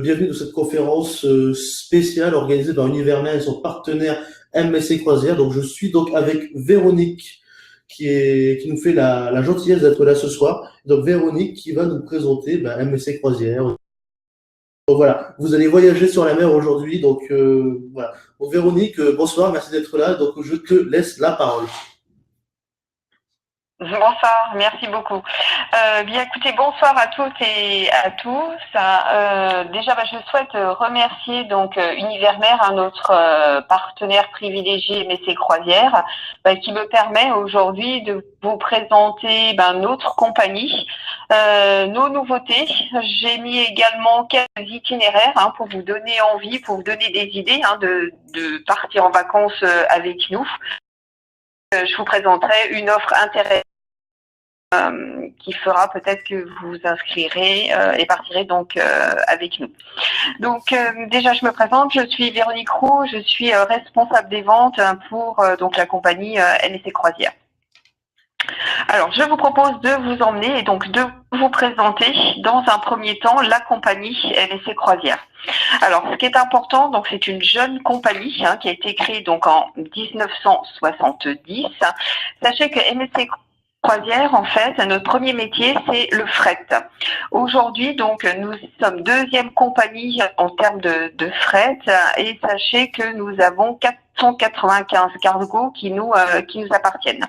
Bienvenue dans cette conférence spéciale organisée par Univermain et son partenaire MSC Croisière. Donc, je suis donc avec Véronique qui nous fait la gentillesse d'être là ce soir. Donc, Véronique qui va nous présenter MSC Croisière. Donc, voilà, vous allez voyager sur la mer aujourd'hui. Donc, voilà. Donc, Véronique, bonsoir, merci d'être là. Donc, je te laisse la parole. Bonsoir, merci beaucoup. Bien écoutez, bonsoir à toutes et à tous. Déjà, je souhaite remercier donc Univermair, notre partenaire privilégié MSC Croisière, qui me permet aujourd'hui de vous présenter notre compagnie, nos nouveautés. J'ai mis également quelques itinéraires pour vous donner envie, pour vous donner des idées de partir en vacances avec nous. Je vous présenterai une offre intéressante qui fera peut-être que vous vous inscrirez et partirez donc avec nous. Donc déjà je me présente, je suis Véronique Roux, je suis responsable des ventes pour donc la compagnie MSC Croisière. Alors je vous propose de vous emmener et donc de vous présenter dans un premier temps la compagnie MSC Croisière. Alors ce qui est important, donc c'est une jeune compagnie qui a été créée donc en 1970. Sachez que MSC Croisière, en fait, notre premier métier, c'est le fret. Aujourd'hui, donc, nous sommes deuxième compagnie en termes de fret et sachez que nous avons 495 cargos qui nous appartiennent.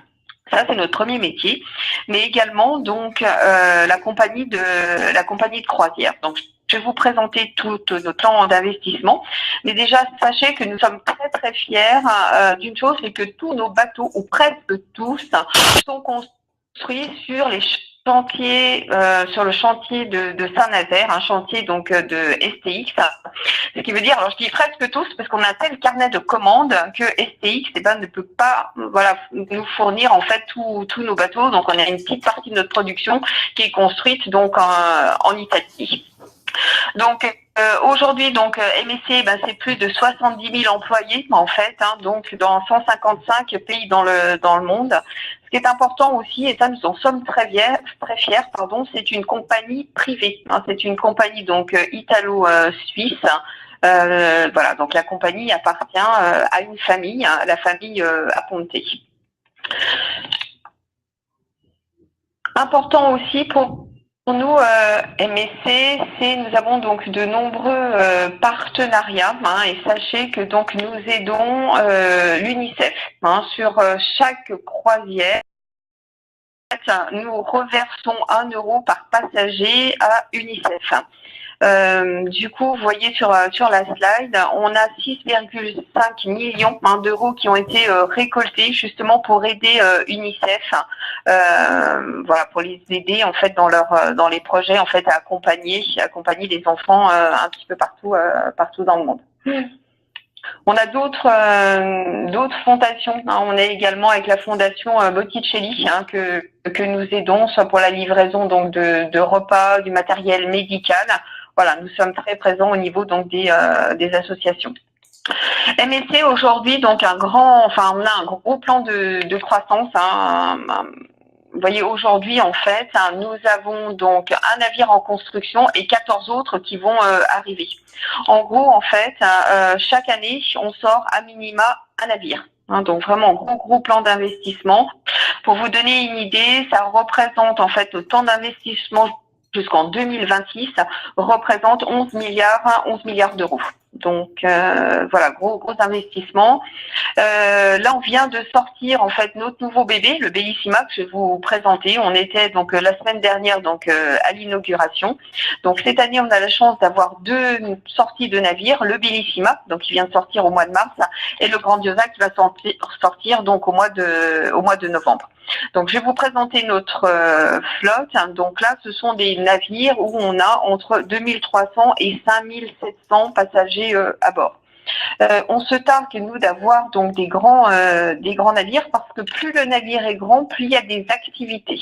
Ça, c'est notre premier métier, mais également donc la compagnie de croisière. Donc, je vais vous présenter tout notre plan d'investissement. Mais déjà, sachez que nous sommes très très fiers d'une chose, c'est que tous nos bateaux, ou presque tous, sont construits sur les chantiers, sur le chantier de Saint-Nazaire, un chantier donc de STX. Ce qui veut dire, alors je dis presque tous, parce qu'on a un tel carnet de commandes que STX ne peut pas nous fournir en fait tous nos bateaux. Donc on a une petite partie de notre production qui est construite donc en Italie. Donc aujourd'hui, donc MSC, c'est plus de 70 000 employés en fait, donc dans 155 pays dans le monde. Ce qui est important aussi, et ça nous en sommes très fiers, c'est une compagnie privée. C'est une compagnie donc italo-suisse. Voilà, donc la compagnie appartient à une famille, la famille Aponte. Important aussi pour nous, MSC, nous avons donc de nombreux partenariats et sachez que donc nous aidons l'UNICEF sur chaque croisière. Nous reversons 1 euro par passager à UNICEF. Du coup, vous voyez sur la slide, on a 6,5 millions d'euros qui ont été récoltés justement pour aider UNICEF, voilà, pour les aider en fait dans les projets en fait à accompagner les enfants un petit peu partout dans le monde. On a d'autres fondations. On est également avec la fondation Botticelli que nous aidons, soit pour la livraison donc de repas, du matériel médical. Voilà, nous sommes très présents au niveau donc des associations. MSC aujourd'hui donc on a un gros plan de croissance. Vous voyez, aujourd'hui, en fait, nous avons donc un navire en construction et 14 autres qui vont arriver. En gros, en fait, chaque année, on sort à minima un navire. Donc vraiment gros plan d'investissement. Pour vous donner une idée, ça représente en fait le temps d'investissement jusqu'en 2026 représente 11 milliards d'euros. Donc voilà, gros investissement. Là, on vient de sortir en fait notre nouveau bébé, le Bellissima que je vais vous présenter. On était donc la semaine dernière donc à l'inauguration. Donc cette année, on a la chance d'avoir 2 sorties de navires, le Bellissima, donc qui vient de sortir au mois de mars, et le Grandiosa qui va sortir donc au mois de novembre. Donc, je vais vous présenter notre flotte. Donc là, ce sont des navires où on a entre 2300 et 5700 passagers à bord. On se targue, nous, d'avoir donc des grands navires parce que plus le navire est grand, plus il y a des activités.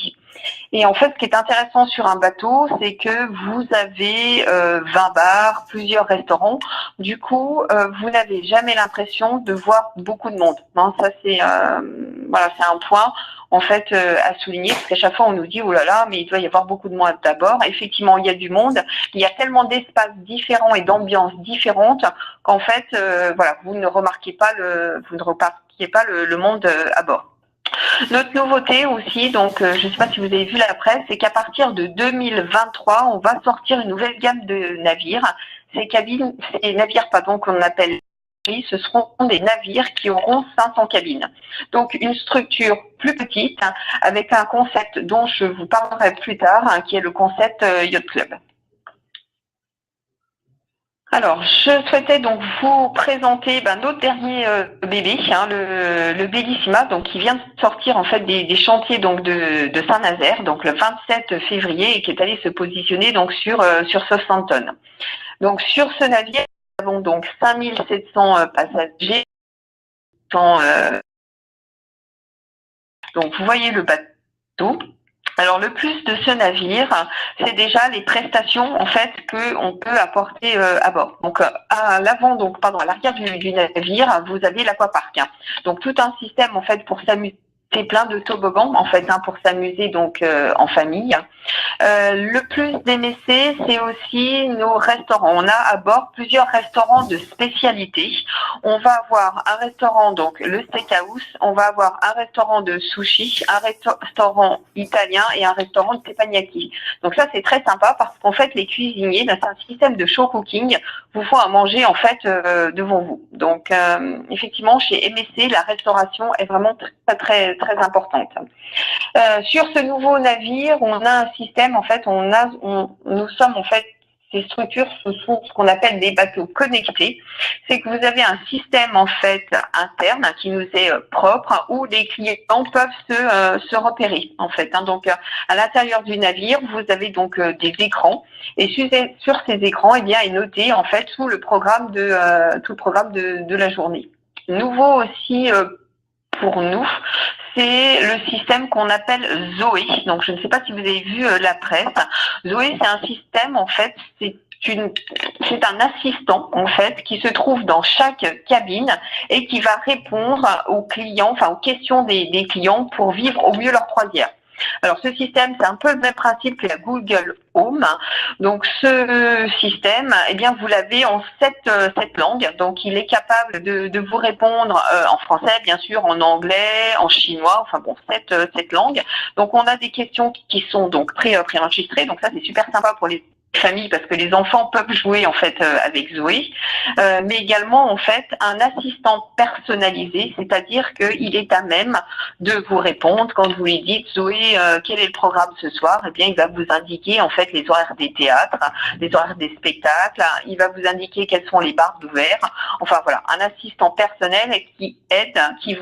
Et en fait, ce qui est intéressant sur un bateau, c'est que vous avez 20 bars, plusieurs restaurants. Du coup, vous n'avez jamais l'impression de voir beaucoup de monde. Ça, c'est Voilà, c'est un point en fait à souligner, parce qu'à chaque fois on nous dit oh là là, mais il doit y avoir beaucoup de monde d'abord. Effectivement, il y a du monde, il y a tellement d'espaces différents et d'ambiances différentes qu'en fait, voilà, vous ne remarquez pas le monde à bord. Notre nouveauté aussi, donc je ne sais pas si vous avez vu la presse, c'est qu'à partir de 2023, on va sortir une nouvelle gamme de navires. Ces navires, pardon, qu'on appelle, ce seront des navires qui auront 500 cabines. Donc une structure plus petite, avec un concept dont je vous parlerai plus tard, qui est le concept Yacht Club. Alors, je souhaitais donc vous présenter notre dernier bébé, le Bellissima, donc qui vient de sortir en fait des chantiers donc de Saint-Nazaire, donc le 27 février, et qui est allé se positionner donc sur Southampton. Donc sur ce navire, nous avons donc 5700 passagers. Donc vous voyez le bateau. Alors le plus de ce navire, c'est déjà les prestations en fait que on peut apporter à bord. Donc à l'avant, donc pardon, à l'arrière du navire, vous avez l'aquapark. Donc tout un système en fait pour s'amuser. C'est plein de toboggans en fait pour s'amuser donc en famille. Le plus d'MSC, c'est aussi nos restaurants. On a à bord plusieurs restaurants de spécialité. On va avoir un restaurant, donc le steakhouse, on va avoir un restaurant de sushi, un restaurant italien et un restaurant de teppanyaki. Donc ça, c'est très sympa parce qu'en fait, les cuisiniers, c'est un système de show cooking, vous font à manger en fait devant vous. Donc effectivement, chez MSC, la restauration est vraiment très importante. Sur ce nouveau navire, on a un système, en fait, nous sommes en fait, ces structures, ce sont ce qu'on appelle des bateaux connectés. C'est que vous avez un système en fait interne qui nous est propre où les clients peuvent se repérer en fait. Donc à l'intérieur du navire, vous avez donc des écrans et sur ces écrans, eh bien, est noté en fait tout le programme de la journée. Nouveau aussi pour nous, c'est le système qu'on appelle Zoé. Donc, je ne sais pas si vous avez vu la presse. Zoé, c'est un système, en fait, c'est un assistant, en fait, qui se trouve dans chaque cabine et qui va répondre aux clients, enfin, aux questions des clients pour vivre au mieux leur croisière. Alors, ce système, c'est un peu le même principe que la Google Home. Donc, ce système, eh bien, vous l'avez en 7 langues. Donc, il est capable de vous répondre en français, bien sûr, en anglais, en chinois, enfin bon, 7 langues. Donc, on a des questions qui sont donc préenregistrées. Donc, ça, c'est super sympa pour les famille parce que les enfants peuvent jouer en fait avec Zoé, mais également en fait un assistant personnalisé, c'est-à-dire qu'il est à même de vous répondre quand vous lui dites Zoé, quel est le programme ce soir. Eh bien, il va vous indiquer en fait les horaires des théâtres, les horaires des spectacles. Il va vous indiquer quels sont les bars ouverts. Enfin voilà, un assistant personnel qui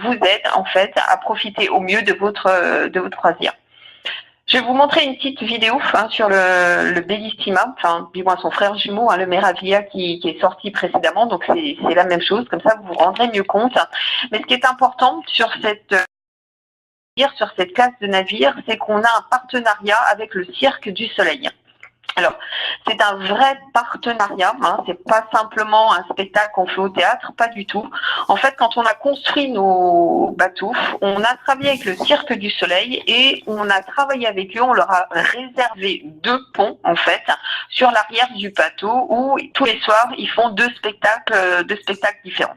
vous aide en fait à profiter au mieux de votre croisière. Je vais vous montrer une petite vidéo sur le Bellissima, enfin, du moins son frère jumeau, le Meraviglia, qui est sorti précédemment. Donc, c'est la même chose. Comme ça, vous vous rendrez mieux compte. Mais ce qui est important sur cette classe de navire, c'est qu'on a un partenariat avec le Cirque du Soleil. Alors, c'est un vrai partenariat, c'est pas simplement un spectacle qu'on fait au théâtre, pas du tout. En fait, quand on a construit nos bateaux, on a travaillé avec le Cirque du Soleil et on a travaillé avec eux, on leur a réservé 2 ponts, en fait, sur l'arrière du bateau où tous les soirs, ils font 2 spectacles différents.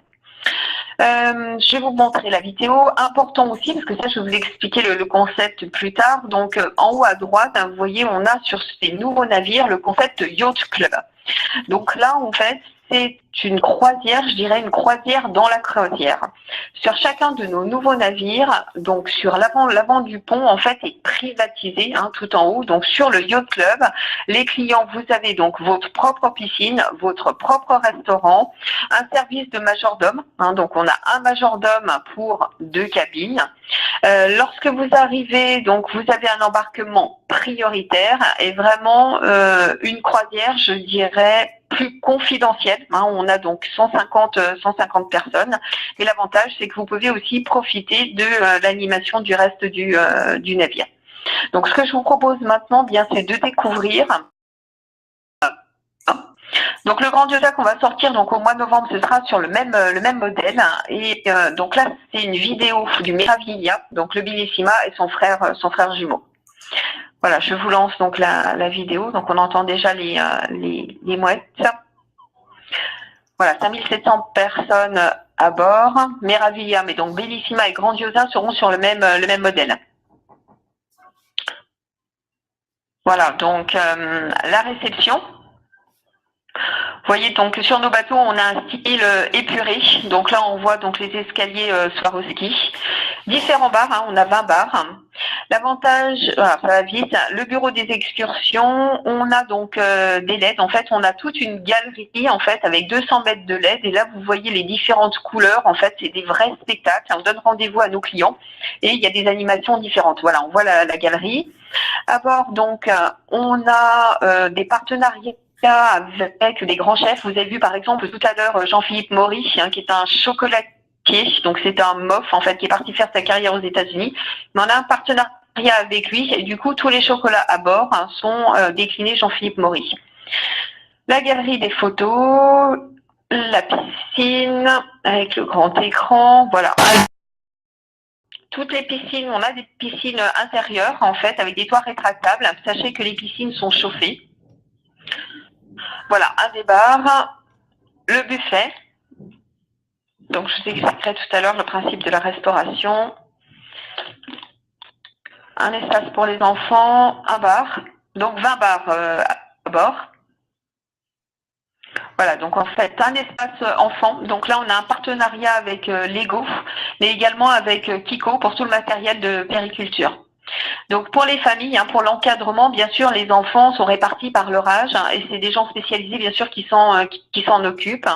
Je vais vous montrer la vidéo. Important aussi, parce que ça, je vais vous expliquer le concept plus tard. Donc, en haut à droite, vous voyez, on a sur ces nouveaux navires le concept Yacht Club. Donc là, en fait, c'est une croisière, je dirais une croisière dans la croisière. Sur chacun de nos nouveaux navires, donc sur l'avant du pont, en fait, est privatisé, tout en haut. Donc sur le Yacht Club, les clients, vous avez donc votre propre piscine, votre propre restaurant, un service de majordome. Donc on a un majordome pour 2 cabines. Lorsque vous arrivez, donc vous avez un embarquement prioritaire et vraiment une croisière, je dirais, plus confidentielle. On a donc 150 personnes. Et l'avantage, c'est que vous pouvez aussi profiter de l'animation du reste du navire. Donc, ce que je vous propose maintenant, bien, c'est de découvrir Donc le Grandiosa qu'on va sortir donc au mois de novembre, ce sera sur le même modèle. Et donc là, c'est une vidéo du Meraviglia, donc le Bellissima et son frère jumeau. Voilà, je vous lance donc la vidéo. Donc on entend déjà les mouettes. Voilà, 5700 personnes à bord. Meraviglia, mais donc Bellissima et Grandiosa seront sur le même modèle. Voilà, donc la réception. Vous voyez, donc sur nos bateaux, on a un style épuré. Donc là, on voit donc les escaliers Swarovski. Différents bars, hein, on a 20 bars. L'avantage, voilà, ça va vite, le bureau des excursions, on a donc des LED. En fait, on a toute une galerie en fait avec 200 mètres de LED. Et là, vous voyez les différentes couleurs. En fait, c'est des vrais spectacles. On donne rendez-vous à nos clients et il y a des animations différentes. Voilà, on voit la galerie. À bord, donc, on a des partenariats avec des grands chefs. Vous avez vu par exemple tout à l'heure Jean-Philippe Maury, hein, qui est un chocolatier, donc c'est un MOF en fait qui est parti faire sa carrière aux États-Unis. Mais on a un partenariat avec lui et du coup tous les chocolats à bord sont déclinés Jean-Philippe Maury. La galerie des photos, la piscine avec le grand écran, voilà. Toutes les piscines, on a des piscines intérieures en fait avec des toits rétractables. Sachez que les piscines sont chauffées. Voilà, un des bars, le buffet. Donc, je vous expliquerai tout à l'heure le principe de la restauration. Un espace pour les enfants, un bar. Donc, 20 bars à bord. Voilà, donc en fait, un espace enfant. Donc là, on a un partenariat avec Lego, mais également avec Kiko pour tout le matériel de périculture. Donc pour les familles, hein, pour l'encadrement, bien sûr, les enfants sont répartis par leur âge hein, et c'est des gens spécialisés, bien sûr, qui s'en occupent.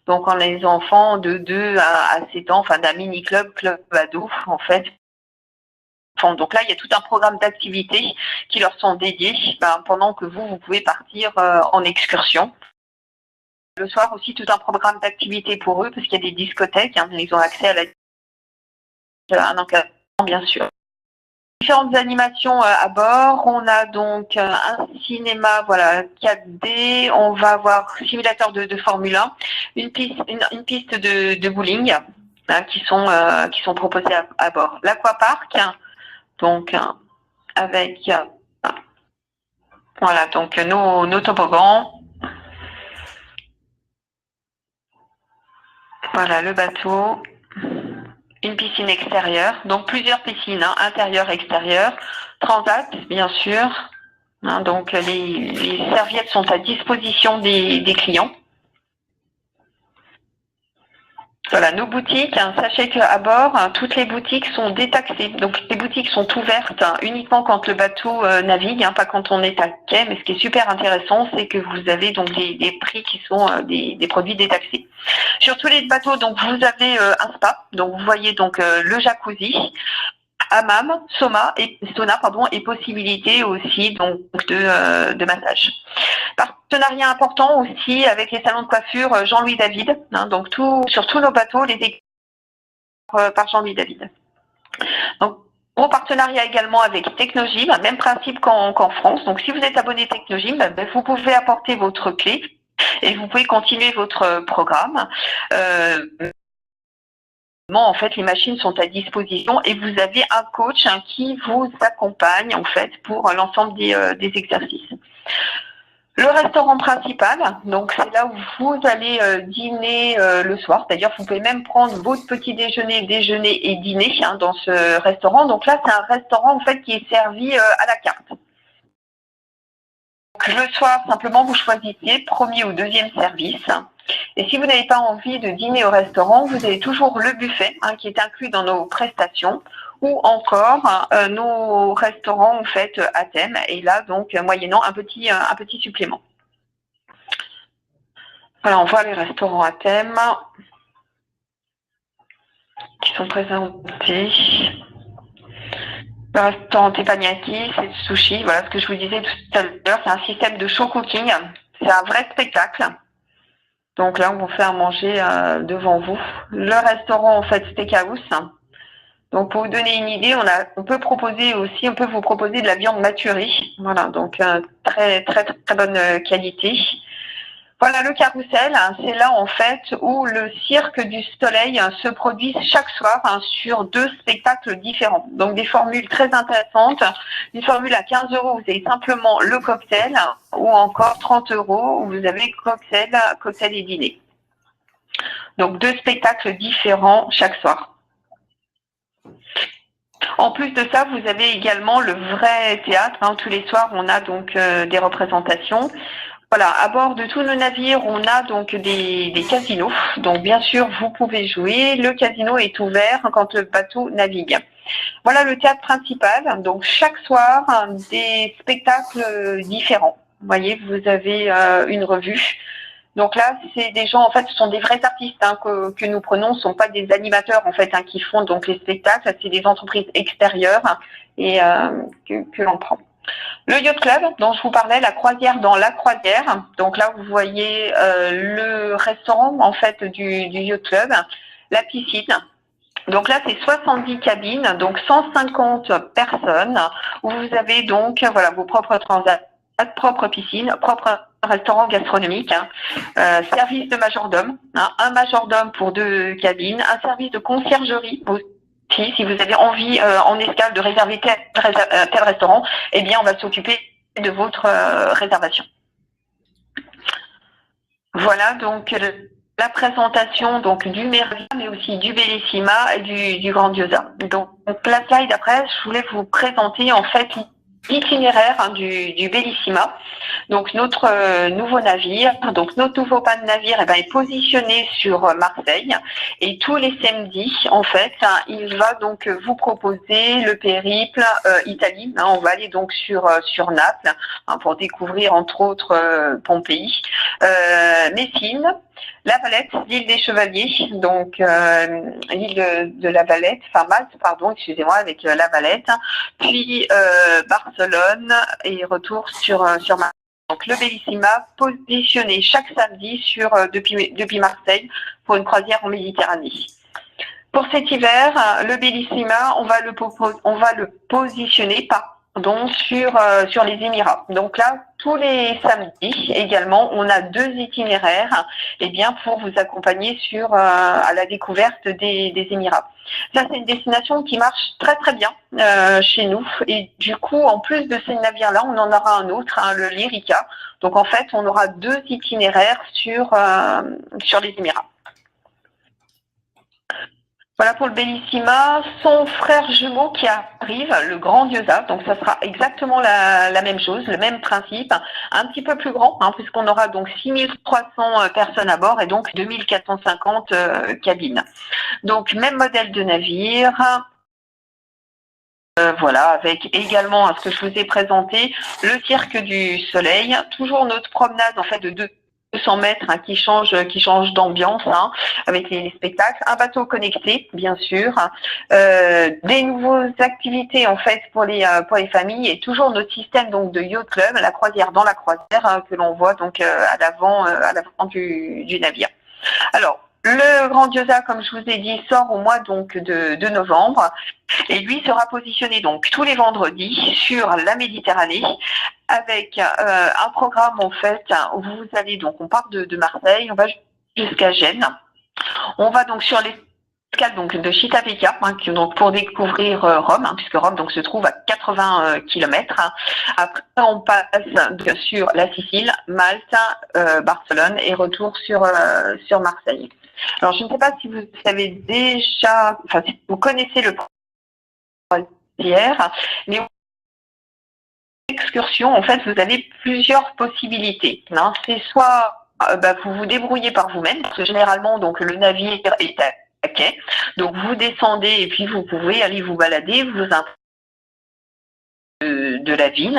Donc on a les enfants de 2 à 7 ans, enfin d'un mini-club, club ado, en fait. Donc là, il y a tout un programme d'activités qui leur sont dédiés pendant que vous pouvez partir en excursion. Le soir aussi, tout un programme d'activités pour eux parce qu'il y a des discothèques, hein, ils ont accès à un encadrement, bien sûr. Différentes animations à bord. On a donc un cinéma, voilà, 4D. On va avoir simulateur de Formule 1, une piste de bowling hein, qui sont proposées à bord. L'aquapark, donc avec voilà donc nos toboggans. Voilà le bateau. Une piscine extérieure, donc plusieurs piscines, hein, intérieures, extérieures, transat, bien sûr. Hein, donc les serviettes sont à disposition des clients. Voilà, nos boutiques, hein, sachez qu'à bord, hein, toutes les boutiques sont détaxées. Donc les boutiques sont ouvertes hein, uniquement quand le bateau navigue, hein, pas quand on est à quai. Mais ce qui est super intéressant, c'est que vous avez donc des prix qui sont des produits détaxés. Sur tous les bateaux, donc vous avez un spa. Donc vous voyez donc le jacuzzi, hammam, sauna et possibilité aussi donc de massage. Partenariat important aussi avec les salons de coiffure Jean-Louis David. Hein, donc sur tous nos bateaux, les équipes par Jean-Louis David. Donc gros partenariat également avec Technogym, même principe qu'en France. Donc si vous êtes abonné Technogym, vous pouvez apporter votre clé et vous pouvez continuer votre programme. En fait, les machines sont à disposition et vous avez un coach hein, qui vous accompagne en fait pour l'ensemble des exercices. Le restaurant principal, donc c'est là où vous allez dîner le soir. C'est-à-dire, vous pouvez même prendre votre petit déjeuner et dîner hein, dans ce restaurant. Donc là, c'est un restaurant en fait qui est servi à la carte. Donc, le soir, simplement, vous choisissez premier ou deuxième service. Et si vous n'avez pas envie de dîner au restaurant, vous avez toujours le buffet hein, qui est inclus dans nos prestations ou encore nos restaurants en fait à thème et là donc moyennant un petit supplément. Voilà, on voit les restaurants à thème qui sont présentés. Le restaurant Teppanyaki, c'est du sushi. Voilà ce que je vous disais tout à l'heure, c'est un système de show cooking. C'est un vrai spectacle. Donc là, on vous fait à manger devant vous. Le restaurant, en fait, Steakhouse. Donc, pour vous donner une idée, on peut vous proposer de la viande maturée. Voilà, donc très, très, très bonne qualité. Voilà, le carrousel, c'est là en fait où le Cirque du Soleil se produit chaque soir sur 2 spectacles différents. Donc des formules très intéressantes. Une formule à 15 €, vous avez simplement le cocktail, ou encore 30 € où vous avez cocktail et dîner. Donc 2 spectacles différents chaque soir. En plus de ça, vous avez également le vrai théâtre. Tous les soirs, on a donc des représentations. Voilà, à bord de tous nos navires, on a donc des casinos. Donc bien sûr, vous pouvez jouer. Le casino est ouvert quand le bateau navigue. Voilà le théâtre principal. Donc chaque soir, des spectacles différents. Vous voyez, vous avez une revue. Donc là, c'est des gens, en fait, ce sont des vrais artistes que nous prenons. Ce ne sont pas des animateurs, en fait, qui font donc les spectacles. C'est des entreprises extérieures et que l'on prend. Le Yacht Club, dont je vous parlais, la croisière dans la croisière. Donc là, vous voyez le restaurant, en fait, du Yacht Club, la piscine. Donc là, c'est 70 cabines, donc 150 personnes, où vous avez donc voilà, vos propres transats, propre piscine, propre restaurant gastronomique, service de majordome, un majordome pour 2 cabines, un service de conciergerie aussi. Si vous avez envie en escale de réserver tel restaurant, eh bien, on va s'occuper de votre réservation. Voilà donc la présentation donc du Mervia, mais aussi du Bellissima et du Grandiosa. Donc la slide après, je voulais vous présenter en fait l'itinéraire du Bellissima. Donc notre nouveau navire, donc notre nouveau pas de navire est positionné sur Marseille, et tous les samedis en fait il va donc vous proposer le périple Italie. On va aller donc sur Naples pour découvrir entre autres Pompéi, Messine, La Valette, l'île des Chevaliers, donc l'île de la Valette, enfin Malte, pardon, excusez-moi, avec La Valette, puis Barcelone et retour sur Marseille. Donc le Bellissima positionné chaque samedi depuis Marseille pour une croisière en Méditerranée. Pour cet hiver, le Bellissima, on va le positionner sur les Émirats. Donc là, tous les samedis également, on a 2 itinéraires pour vous accompagner à la découverte des Émirats. Ça, c'est une destination qui marche très très bien chez nous, et du coup, en plus de ces navires-là, on en aura un autre, le Lyrica. Donc en fait, on aura 2 itinéraires sur les Émirats. Voilà pour le Bellissima, son frère jumeau qui arrive, le Grandiosa, donc ça sera exactement la même chose, le même principe, un petit peu plus grand, puisqu'on aura donc 6300 personnes à bord et donc 2450 cabines. Donc même modèle de navire, voilà, avec également ce que je vous ai présenté, le Cirque du Soleil, toujours notre promenade en fait de 200 mètres qui change d'ambiance avec les spectacles, un bateau connecté bien sûr, des nouvelles activités en fait pour les familles, et toujours notre système donc de Yacht Club, la croisière dans la croisière que l'on voit donc à l'avant du navire. Alors le Grandiosa, comme je vous ai dit, sort au mois donc de novembre, et lui sera positionné donc tous les vendredis sur la Méditerranée, avec un programme en fait où vous allez donc, on part de Marseille, on va jusqu'à Gênes, on va donc sur l'escale donc de Civitavecchia, donc pour découvrir Rome, puisque Rome donc se trouve à 80 km. Après on passe sur la Sicile, Malte, Barcelone, et retour sur Marseille. Alors je ne sais pas si vous savez déjà, enfin si vous connaissez le croisière, mais excursion, en fait, vous avez plusieurs possibilités. C'est soit vous vous débrouillez par vous-même, parce que généralement, donc le navire est à quai, donc vous descendez et puis vous pouvez aller vous balader, vous de la ville,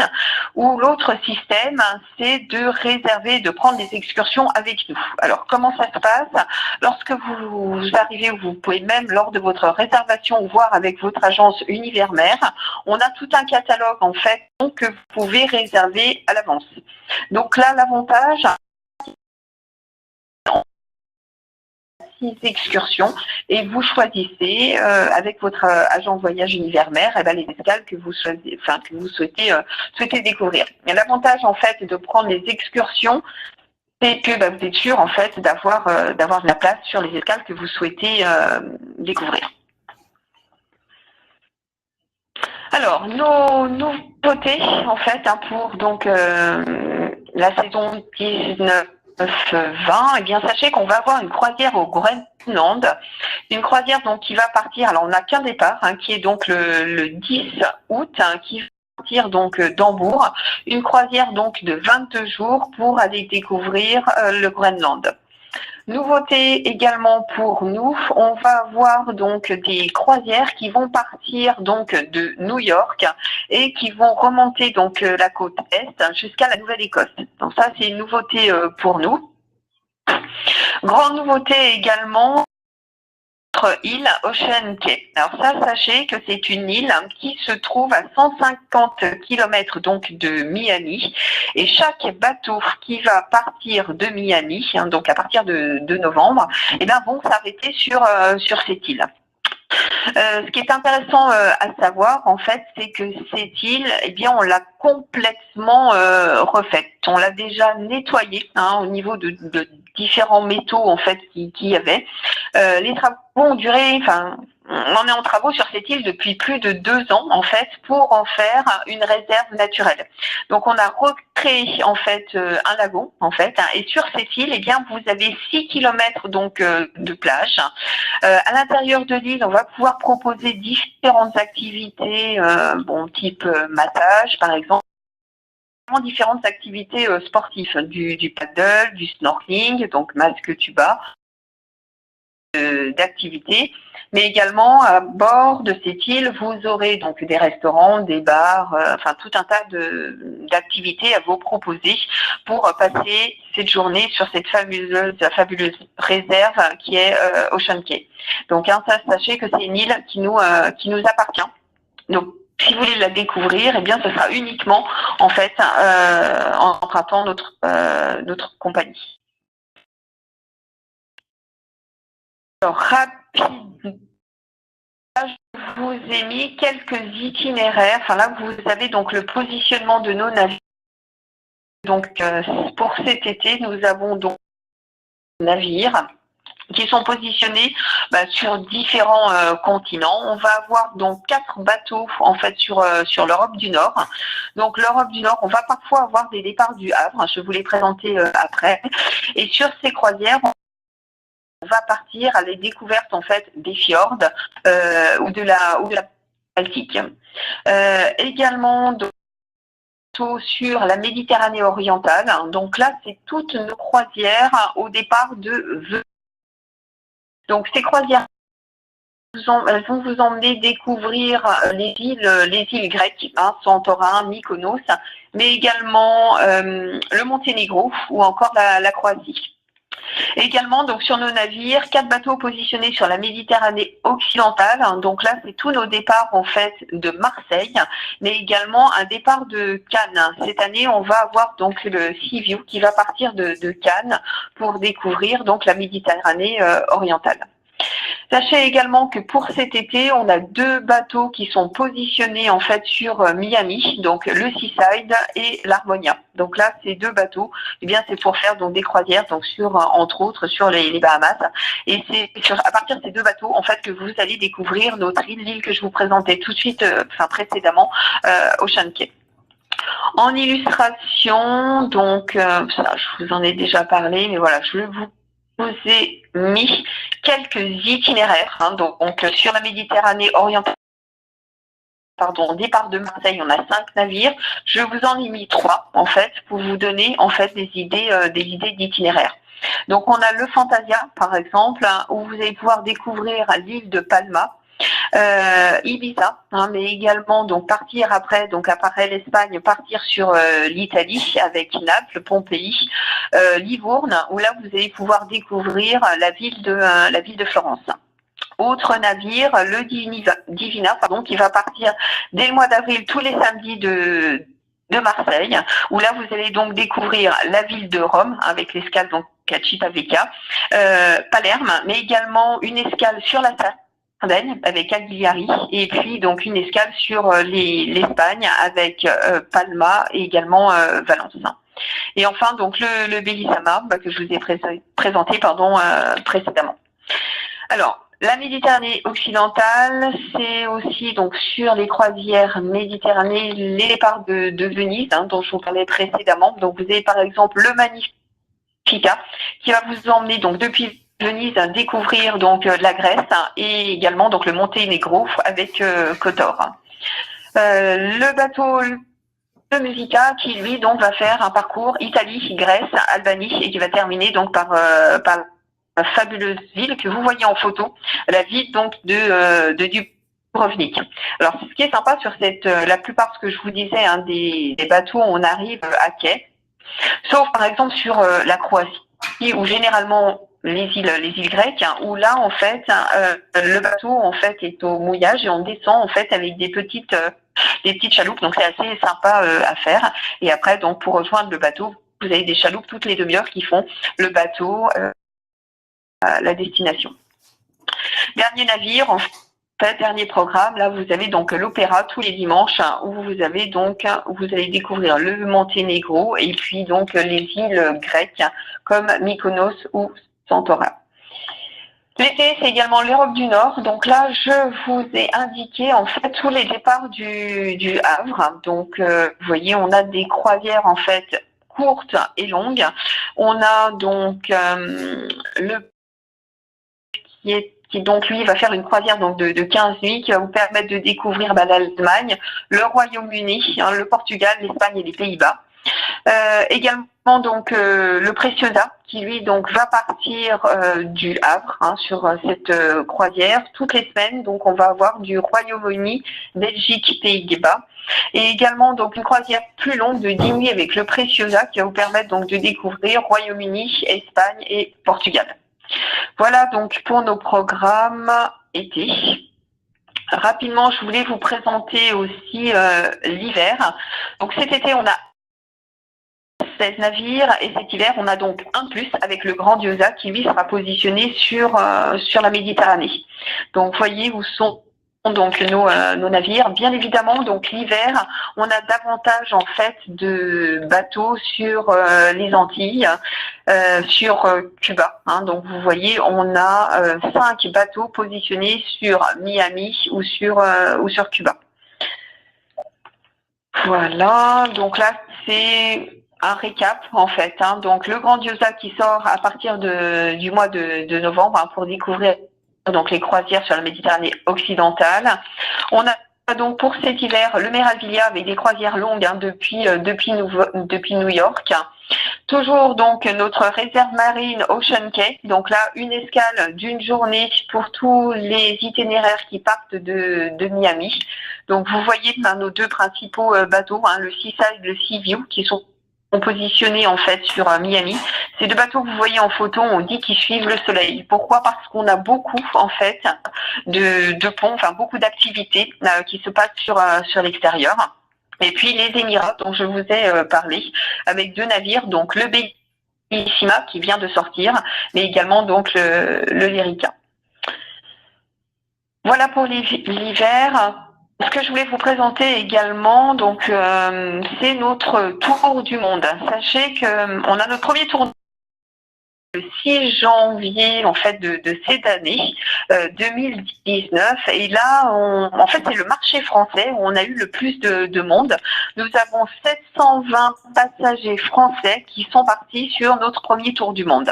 ou l'autre système, c'est de réserver, de prendre des excursions avec nous. Alors, comment ça se passe? Lorsque vous arrivez, vous pouvez même, lors de votre réservation, voir avec votre agence Univermer, on a tout un catalogue, en fait, que vous pouvez réserver à l'avance. Donc là, l'avantage, excursions, et vous choisissez avec votre agent de voyage Univermer les escales que vous souhaitez découvrir. L'avantage en fait de prendre les excursions, c'est que vous êtes sûr en fait d'avoir de la place sur les escales que vous souhaitez découvrir. Alors, nos nouveautés en fait pour donc la saison 19-20, eh bien sachez qu'on va avoir une croisière au Groenland, une croisière donc qui va partir. Alors on n'a qu'un départ qui est donc le 10 août, qui va partir donc d'Hambourg, une croisière donc de 22 jours pour aller découvrir le Groenland. Nouveauté également pour nous, on va avoir donc des croisières qui vont partir donc de New York et qui vont remonter donc la côte est jusqu'à la Nouvelle-Écosse. Donc ça c'est une nouveauté pour nous. Grande nouveauté également, notre île Ocean Cay. Alors ça, sachez que c'est une île qui se trouve à 150 km donc de Miami, et chaque bateau qui va partir de Miami, donc à partir de novembre, vont s'arrêter sur cette île. Ce qui est intéressant à savoir, en fait, c'est que cette île, on l'a complètement refaite. On l'a déjà nettoyée au niveau de différents métaux en fait qu'il y avait. Les travaux ont duré, on en est en travaux sur cette île depuis plus de 2 ans en fait pour en faire une réserve naturelle. Donc on a recréé en fait un lagon en fait, et sur cette île, vous avez 6 km donc de plage. À l'intérieur de l'île, on va pouvoir proposer différentes activités, type massage par exemple, différentes activités sportives, du paddle, du snorkeling, donc masque tuba, d'activités, mais également à bord de cette île, vous aurez donc des restaurants, des bars, tout un tas d'activités à vous proposer pour passer cette journée sur cette fabuleuse réserve qui est Ocean Cay. Donc sachez que c'est une île qui nous appartient. Donc si vous voulez la découvrir, ce sera uniquement en fait en empruntant notre compagnie. Alors, rapidement, je vous ai mis quelques itinéraires. Là, vous avez donc le positionnement de nos navires. Donc, pour cet été, nous avons donc des navires qui sont positionnés sur différents continents. On va avoir donc 4 bateaux en fait sur l'Europe du Nord. Donc l'Europe du Nord, on va parfois avoir des départs du Havre. Je vais vous les présenter après. Et sur ces croisières, on va partir à la découverte en fait des fjords ou de la Baltique. Également donc, sur la Méditerranée orientale. Donc là, c'est toutes nos croisières au départ de Venise. Donc ces croisières, elles vont vous emmener découvrir les îles grecques, Santorin, Mykonos, mais également le Monténégro ou encore la Croatie. Également, donc sur nos navires, 4 bateaux positionnés sur la Méditerranée occidentale. Donc là, c'est tous nos départs en fait de Marseille, mais également un départ de Cannes. Cette année, on va avoir donc le Sea View qui va partir de Cannes pour découvrir donc la Méditerranée orientale. Sachez également que pour cet été, on a 2 bateaux qui sont positionnés en fait sur Miami, donc le Seaside et l'Harmonia. Donc là, ces 2 bateaux, c'est pour faire donc des croisières, donc entre autres sur les Bahamas. Et c'est à partir de ces 2 bateaux en fait que vous allez découvrir notre île, l'île que je vous présentais tout de suite, précédemment, Ocean Cay. En illustration, donc ça, je vous en ai déjà parlé, mais voilà, je vous ai mis quelques itinéraires. Donc sur la Méditerranée orientale, départ de Marseille, on a 5 navires. Je vous en ai mis 3 en fait pour vous donner en fait des idées d'itinéraires. Donc on a le Fantasia par exemple, où vous allez pouvoir découvrir l'île de Palma. Ibiza, mais également donc partir après l'Espagne, partir sur l'Italie avec Naples, Pompéi, Livourne, où là vous allez pouvoir découvrir la ville de Florence. Autre navire, le Divina, qui va partir dès le mois d'avril tous les samedis de Marseille, où là vous allez donc découvrir la ville de Rome avec l'escale donc à Civitavecchia, Palerme, mais également une escale sur la Sardaigne avec Cagliari, et puis donc une escale sur l'Espagne avec Palma et également Valence. Et enfin, donc le Bellissima que je vous ai présenté précédemment. Alors, la Méditerranée occidentale, c'est aussi donc sur les croisières Méditerranée, les départs de Venise, dont je vous parlais précédemment. Donc, vous avez par exemple le Magnifica qui va vous emmener donc depuis Venise découvrir donc la Grèce et également donc le Monténégro avec Kotor. Le bateau de Musica qui lui donc va faire un parcours Italie, Grèce, Albanie et qui va terminer donc par une fabuleuse ville que vous voyez en photo, la ville donc de Dubrovnik. Alors ce qui est sympa sur la plupart, ce que je vous disais, des bateaux, on arrive à quai, sauf par exemple sur la Croatie où généralement les îles grecques, où là en fait le bateau en fait est au mouillage et on descend en fait avec des petites chaloupes, donc c'est assez sympa à faire. Et après donc pour rejoindre le bateau, vous avez des chaloupes toutes les demi-heures qui font le bateau à la destination. Dernier navire, en fait, dernier programme, là vous avez donc l'opéra tous les dimanches où vous allez découvrir le Monténégro et puis donc les îles grecques comme Mykonos ou Santorin. L'été, c'est également l'Europe du Nord. Donc là, je vous ai indiqué en fait tous les départs du Havre. Donc, vous voyez, on a des croisières en fait courtes et longues. On a donc le qui donc lui va faire une croisière donc de 15 nuits qui va vous permettre de découvrir l'Allemagne, le Royaume-Uni, le Portugal, l'Espagne et les Pays-Bas. Également donc le Preciosa qui lui donc va partir du Havre sur cette croisière toutes les semaines. Donc on va avoir du Royaume-Uni, Belgique, Pays-Bas et également donc une croisière plus longue de 10 nuits avec le Preciosa qui va vous permettre donc de découvrir Royaume-Uni, Espagne et Portugal. Voilà donc pour nos programmes été. Rapidement, je voulais vous présenter aussi l'hiver. Donc cet été, on a 16 navires et cet hiver, on a donc un plus avec le Grandiosa qui lui sera positionné sur la Méditerranée. Donc, voyez où sont donc nos navires. Bien évidemment, donc l'hiver, on a davantage en fait de bateaux sur les Antilles, sur Cuba. Donc, vous voyez, on a 5 bateaux positionnés sur Miami ou sur Cuba. Voilà, donc là, c'est un récap en fait. Donc le Grandiosa qui sort à partir du mois de novembre pour découvrir donc les croisières sur la Méditerranée occidentale. On a donc pour cet hiver le Meraviglia avec des croisières longues depuis New York. Toujours donc notre réserve marine Ocean Cay. Donc là une escale d'une journée pour tous les itinéraires qui partent de Miami. Donc vous voyez nos deux principaux bateaux, le Seaside et le Seaview qui sont positionnés en fait sur Miami. Ces deux bateaux que vous voyez en photo, on dit qu'ils suivent le soleil. Pourquoi? Parce qu'on a beaucoup en fait de ponts, beaucoup d'activités qui se passent sur l'extérieur. Et puis les Émirats dont je vous ai parlé, avec 2 navires, donc le Bellissima qui vient de sortir, mais également donc le Lyrica. Voilà pour l'hiver. Ce que je voulais vous présenter également, donc c'est notre tour du monde. Sachez qu'on a notre premier tour le 6 janvier en fait de cette année 2019 et là en fait c'est le marché français où on a eu le plus de monde. Nous avons 720 passagers français qui sont partis sur notre premier tour du monde.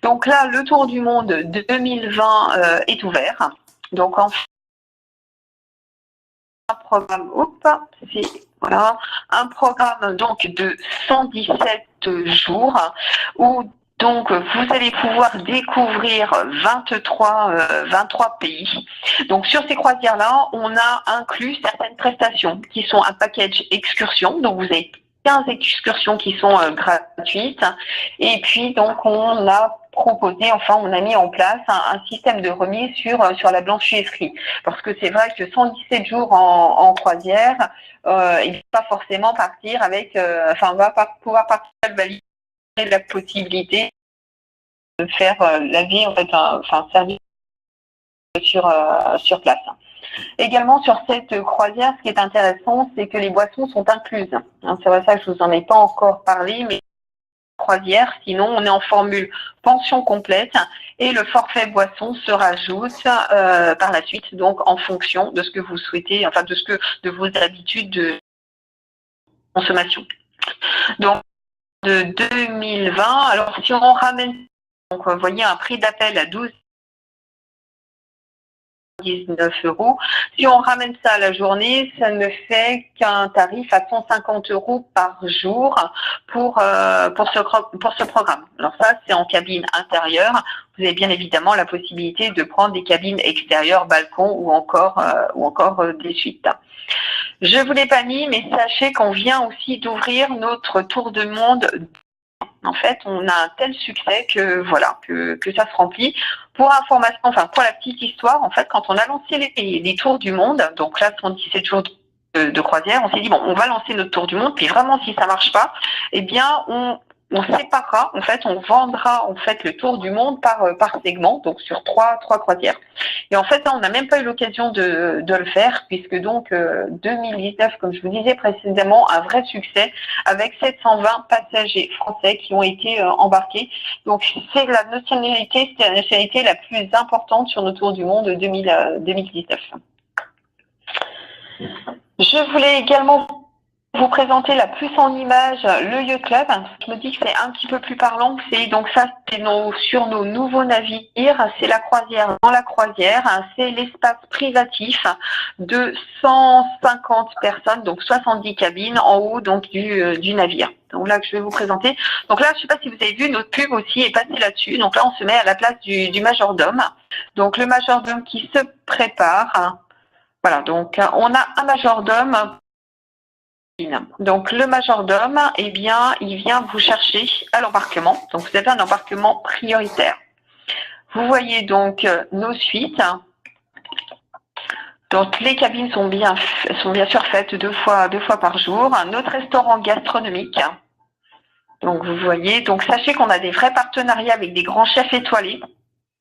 Donc là le tour du monde 2020 est ouvert. Donc en fait un programme, un programme donc de 117 jours où donc vous allez pouvoir découvrir 23 pays. Donc sur ces croisières-là, on a inclus certaines prestations qui sont un package excursion. Donc vous avez 15 excursions qui sont gratuites. Et puis donc on a proposé, on a mis en place un système de remise sur la blanchisserie. Parce que c'est vrai que 117 jours en croisière, il ne va pas forcément partir avec, on va pas pouvoir partir avec valise la possibilité de faire laver, service sur place. Également sur cette croisière, ce qui est intéressant, c'est que les boissons sont incluses. Hein, c'est vrai ça que je vous en ai pas encore parlé, mais croisière, sinon on est en formule pension complète et le forfait boisson se rajoute par la suite, donc en fonction de ce que vous souhaitez, enfin de vos habitudes de consommation. Donc de 2020, alors si on ramène, donc vous voyez un prix d'appel à 12,19 €. Si on ramène ça à la journée, ça ne fait qu'un tarif à 150 € par jour pour ce programme. Alors ça, c'est en cabine intérieure. Vous avez bien évidemment la possibilité de prendre des cabines extérieures, balcon ou encore des suites. Je vous l'ai pas mis, mais sachez qu'on vient aussi d'ouvrir notre tour de monde. En fait, on a un tel succès que voilà, que ça se remplit. Pour information, enfin pour la petite histoire, en fait, quand on a lancé les tours du monde, donc là 117 jours de croisière, on s'est dit bon, on va lancer notre tour du monde, puis vraiment si ça marche pas, eh bien on séparera, en fait, on vendra en fait le tour du monde par segment, donc sur trois croisières. Et en fait, là, on n'a même pas eu l'occasion de le faire, puisque donc 2019, comme je vous disais précédemment, un vrai succès avec 720 passagers français qui ont été embarqués. Donc c'est la nationalité la plus importante sur nos tours du monde 2019. Je voulais également vous présenter la plus en image le Yacht Club. Je me dis que c'est un petit peu plus parlant. Donc ça, c'est sur nos nouveaux navires. C'est la croisière dans la croisière. C'est l'espace privatif de 150 personnes, donc 70 cabines en haut donc du navire. Donc là que je vais vous présenter. Donc là, je ne sais pas si vous avez vu, notre pub aussi est passée là-dessus. Donc là, on se met à la place du majordome. Donc le majordome qui se prépare. Voilà, donc on a un majordome. Donc le majordome, eh bien, il vient vous chercher à l'embarquement. Donc vous avez un embarquement prioritaire. Vous voyez donc nos suites. Donc les cabines sont bien sûr faites deux fois par jour. Notre restaurant gastronomique. Donc vous voyez, donc sachez qu'on a des vrais partenariats avec des grands chefs étoilés.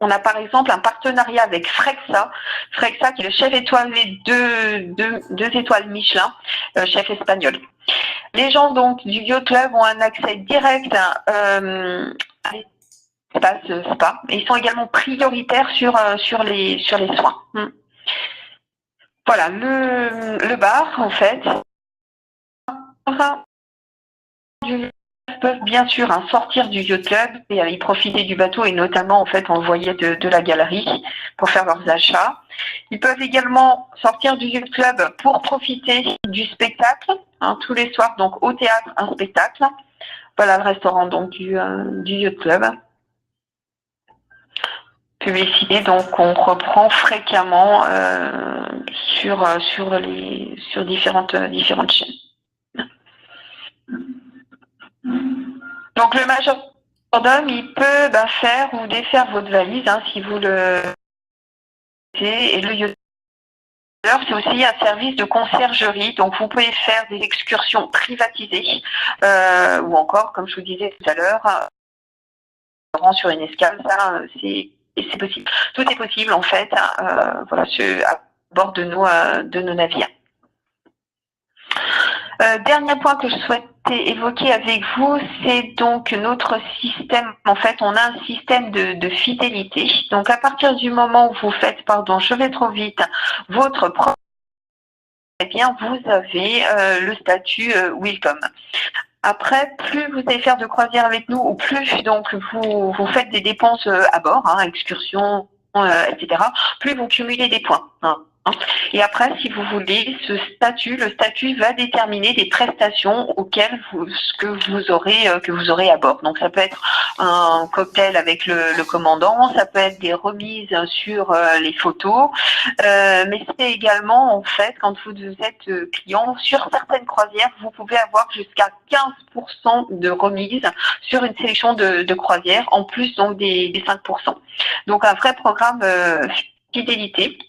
On a par exemple un partenariat avec Frexa. Frexa qui est le chef étoilé deux étoiles Michelin, chef espagnol. Les gens donc du Yacht Club ont un accès direct à l'espace spa. Et ils sont également prioritaires sur les soins. Voilà, le bar en fait. Peuvent bien sûr sortir du Yacht Club et aller profiter du bateau et notamment en fait on le voyait de la galerie pour faire leurs achats. Ils peuvent également sortir du Yacht Club pour profiter du spectacle tous les soirs, donc au théâtre un spectacle. Voilà le restaurant donc du Yacht Club. Publicité donc on reprend fréquemment sur différentes chaînes. Donc le majordome, il peut faire ou défaire votre valise si vous le souhaitez. Et le yacht, c'est aussi un service de conciergerie. Donc vous pouvez faire des excursions privatisées ou encore, comme je vous disais tout à l'heure, sur une escale. Ça, c'est possible. Tout est possible en fait. Voilà, à bord de nos navires. Dernier point que je souhaitais évoquer avec vous, c'est donc notre système. En fait, on a un système de fidélité. Donc, à partir du moment où vous faites, je vais trop vite, votre propre, eh bien, vous avez le statut Welcome. Après, plus vous allez faire de croisière avec nous, ou plus donc vous faites des dépenses à bord, excursions, etc., plus vous cumulez des points. Et après, si vous voulez, le statut va déterminer des prestations auxquelles que vous aurez à bord. Donc, ça peut être un cocktail avec le commandant, ça peut être des remises sur les photos, mais c'est également, en fait, quand vous êtes client, sur certaines croisières, vous pouvez avoir jusqu'à 15% de remise sur une sélection de croisières, en plus donc des 5%. Donc, un vrai programme fidélité.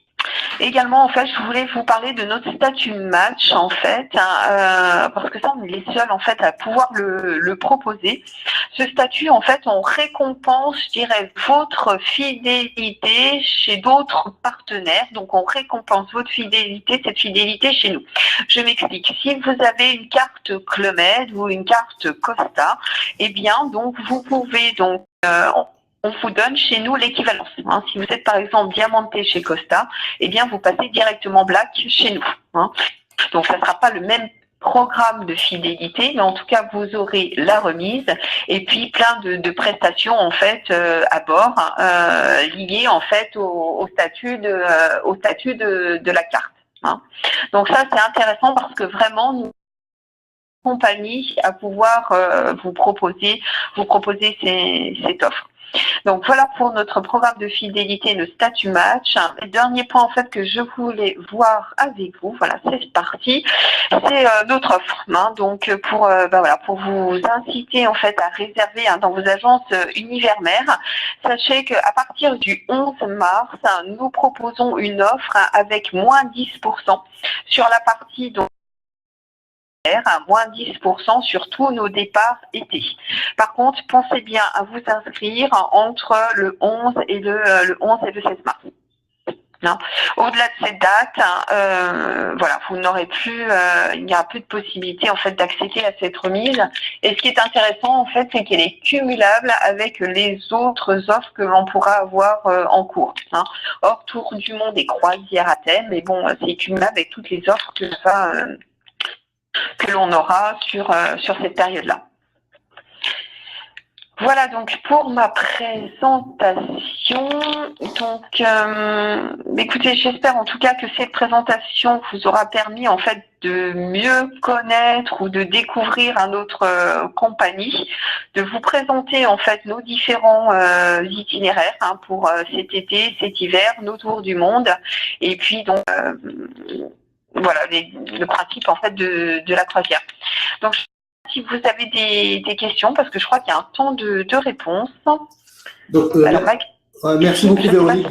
Également, en fait, je voulais vous parler de notre statut match, en fait, parce que ça, on est les seuls, en fait, à pouvoir le proposer. Ce statut, en fait, on récompense, je dirais, votre fidélité chez d'autres partenaires. Donc, on récompense votre fidélité, cette fidélité chez nous. Je m'explique. Si vous avez une carte Club Med ou une carte Costa, eh bien, donc, vous pouvez, donc, on vous donne chez nous l'équivalence. Hein. Si vous êtes par exemple diamanté chez Costa, eh bien vous passez directement black chez nous. Hein. Donc ça ne sera pas le même programme de fidélité, mais en tout cas vous aurez la remise et puis plein de prestations en fait à bord liées en fait au statut de la carte. Hein. Donc ça c'est intéressant parce que vraiment nous compagnie à pouvoir vous proposer cette offre. Donc voilà pour notre programme de fidélité, le statut match. Le dernier point en fait que je voulais voir avec vous, voilà, c'est parti, c'est notre offre. Hein, donc pour pour vous inciter en fait à réserver dans vos agences Univers-Mer, sachez qu'à partir du 11 mars, nous proposons une offre avec moins 10% sur la partie donc à moins 10% sur tous nos départs été. Par contre, pensez bien à vous inscrire entre le 11 et le 16 mars. Hein. Au-delà de cette date, voilà, vous n'aurez plus, il n'y aura plus de possibilité en fait d'accéder à cette remise. Et ce qui est intéressant en fait, c'est qu'elle est cumulable avec les autres offres que l'on pourra avoir en cours. Hein. Hors tour du monde et croisière à thème, mais bon, c'est cumulable avec toutes les offres que l'on aura sur cette période-là. Voilà donc pour ma présentation. Donc, écoutez, j'espère en tout cas que cette présentation vous aura permis en fait de mieux connaître ou de découvrir notre compagnie, de vous présenter en fait nos différents itinéraires pour cet été, cet hiver, nos tours du monde, et puis donc voilà le principe en fait de la croisière. Donc si vous avez des questions, parce que je crois qu'il y a un temps de réponse. Donc, alors, merci beaucoup Véronique.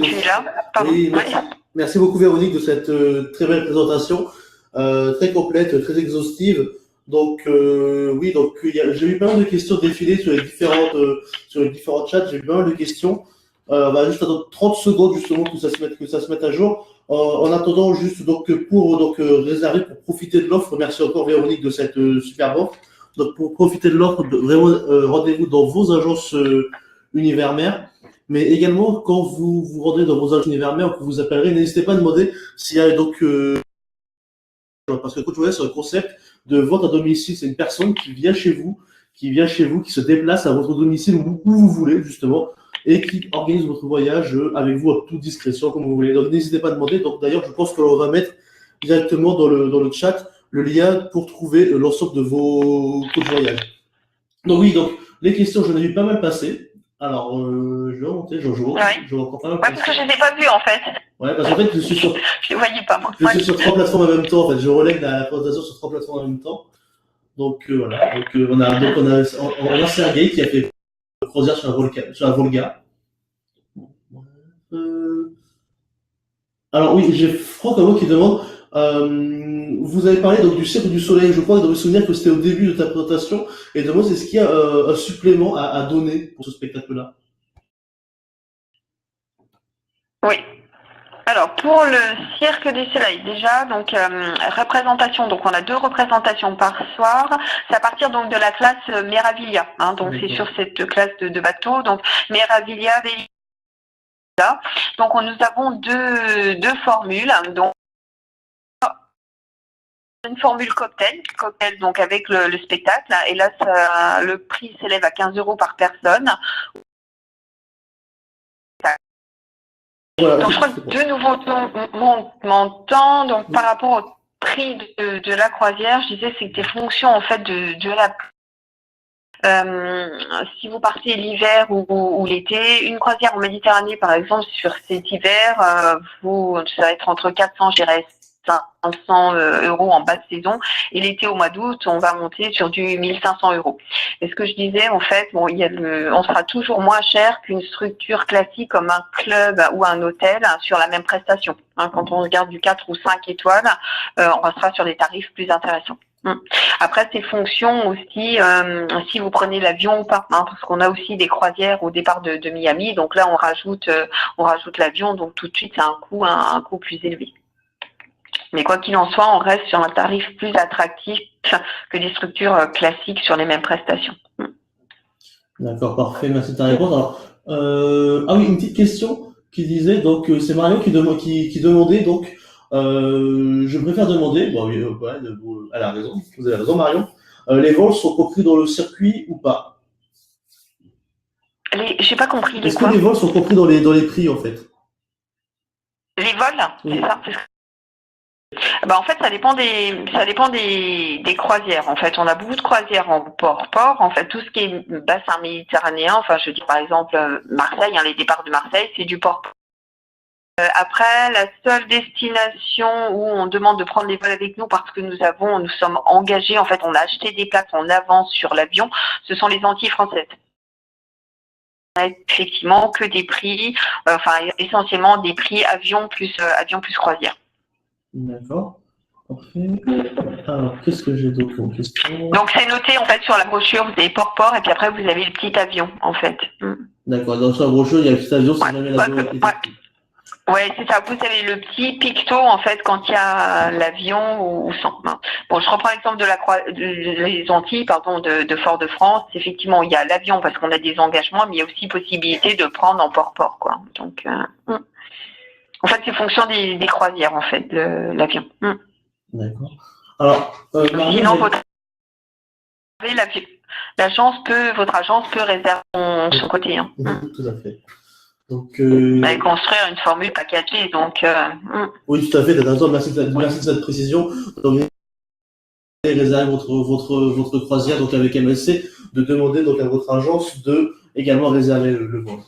Merci beaucoup Véronique de cette très belle présentation, très complète, très exhaustive. Donc oui, donc j'ai eu pas mal de questions défilées sur les différents chats. J'ai eu pas mal de questions. On va juste attendre 30 secondes justement que ça se mette à jour. En attendant juste donc pour réserver, pour profiter de l'offre, merci encore Véronique de cette superbe offre. Donc pour profiter de l'offre, vraiment rendez-vous dans vos agences Univers-Mer, mais également quand vous vous rendez dans vos agences Univers-Mer, vous appellerez, n'hésitez pas à demander s'il y a donc parce que Coach Voyage, c'est un concept de vente à domicile, c'est une personne qui vient chez vous, qui se déplace à votre domicile où vous voulez justement, et qui organise votre voyage avec vous à toute discrétion, comme vous voulez. Donc, n'hésitez pas à demander. Donc, d'ailleurs, je pense que l'on va mettre directement dans le chat le lien pour trouver l'ensemble de vos coachs voyages. Donc, oui, donc, les questions, j'en ai eu pas mal passé. Alors, je vais remonter, je reprends pas mal. Parce que je ne les ai pas vues, en fait. Ouais, parce qu'en fait, je suis sur. Je les voyais pas, moi. Je suis sur 3 plateformes en même temps. En fait, je relègue la présentation sur 3 plateformes en même temps. Donc, voilà. Donc, on a Sergei qui a fait croisière sur la Volga. Alors oui, j'ai Franck Amo qui demande, vous avez parlé donc du Cirque du Soleil, je crois dans mes souvenirs que c'était au début de ta présentation, et demande est-ce qu'il y a un supplément à donner pour ce spectacle-là? Oui. Alors pour le Cirque du Soleil, déjà, donc représentation, donc on a 2 représentations par soir, c'est à partir donc de la classe Meraviglia, hein, donc c'est sur cette classe de bateau, donc Meraviglia, donc nous avons deux formules, donc une formule cocktail donc avec le spectacle, et là le prix s'élève à 15 € par personne. Donc je crois que 2 nouveaux montants, donc par rapport au prix de la croisière, je disais c'était fonction en fait de la si vous partez l'hiver ou l'été, une croisière en Méditerranée par exemple sur cet hiver, ça va être entre 400, je dirais 500 euros en basse saison, et l'été au mois d'août, on va monter sur du 1500 euros. Et ce que je disais, en fait, bon, on sera toujours moins cher qu'une structure classique comme un club ou un hôtel sur la même prestation. Quand on regarde du 4 ou 5 étoiles, on restera sur des tarifs plus intéressants. Après, c'est fonction aussi si vous prenez l'avion ou pas, parce qu'on a aussi des croisières au départ de Miami. Donc là, on rajoute l'avion, donc tout de suite, c'est un coût plus élevé. Mais quoi qu'il en soit, on reste sur un tarif plus attractif que des structures classiques sur les mêmes prestations. D'accord, parfait, merci de ta réponse. Alors, ah oui, une petite question qui disait, donc c'est Marion qui demandait, donc je préfère demander, bon oui, ouais, elle a raison, vous avez raison Marion, les vols sont compris dans le circuit ou pas? J'ai pas compris. Est-ce que les vols sont compris dans les prix en fait? Les vols, oui. C'est ça. En fait, ça dépend des croisières. En fait, on a beaucoup de croisières en port-port. En fait, tout ce qui est bassin méditerranéen, enfin, je dis par exemple Marseille, les départs de Marseille, c'est du port. Après, la seule destination où on demande de prendre les vols avec nous parce que nous sommes engagés, en fait, on a acheté des places en avance sur l'avion, ce sont les Antilles françaises. Effectivement, que des prix, essentiellement des prix avion plus croisière. D'accord. Alors, qu'est-ce que j'ai d'autre comme question? Donc, c'est noté, en fait, sur la brochure, vous avez port-port, et puis après, vous avez le petit avion, en fait. D'accord, dans la brochure, il y a le petit avion, si jamais l'avion est petit. Ouais, c'est ça. Vous avez le petit picto, en fait, quand il y a l'avion ou sans. Bon, je reprends l'exemple les Antilles, de Fort-de-France. Effectivement, il y a l'avion parce qu'on a des engagements, mais il y a aussi possibilité de prendre en port-port, quoi. Donc, en fait, c'est fonction des croisières, en fait, l'avion. D'accord. Alors, sinon, votre agence peut réserver son côté. Tout à fait. Donc, construire une formule packagée. Donc, oui, tout à fait. Merci de cette précision. Donc, réserver votre croisière donc avec MSC, de demander donc à votre agence de également réserver le vol.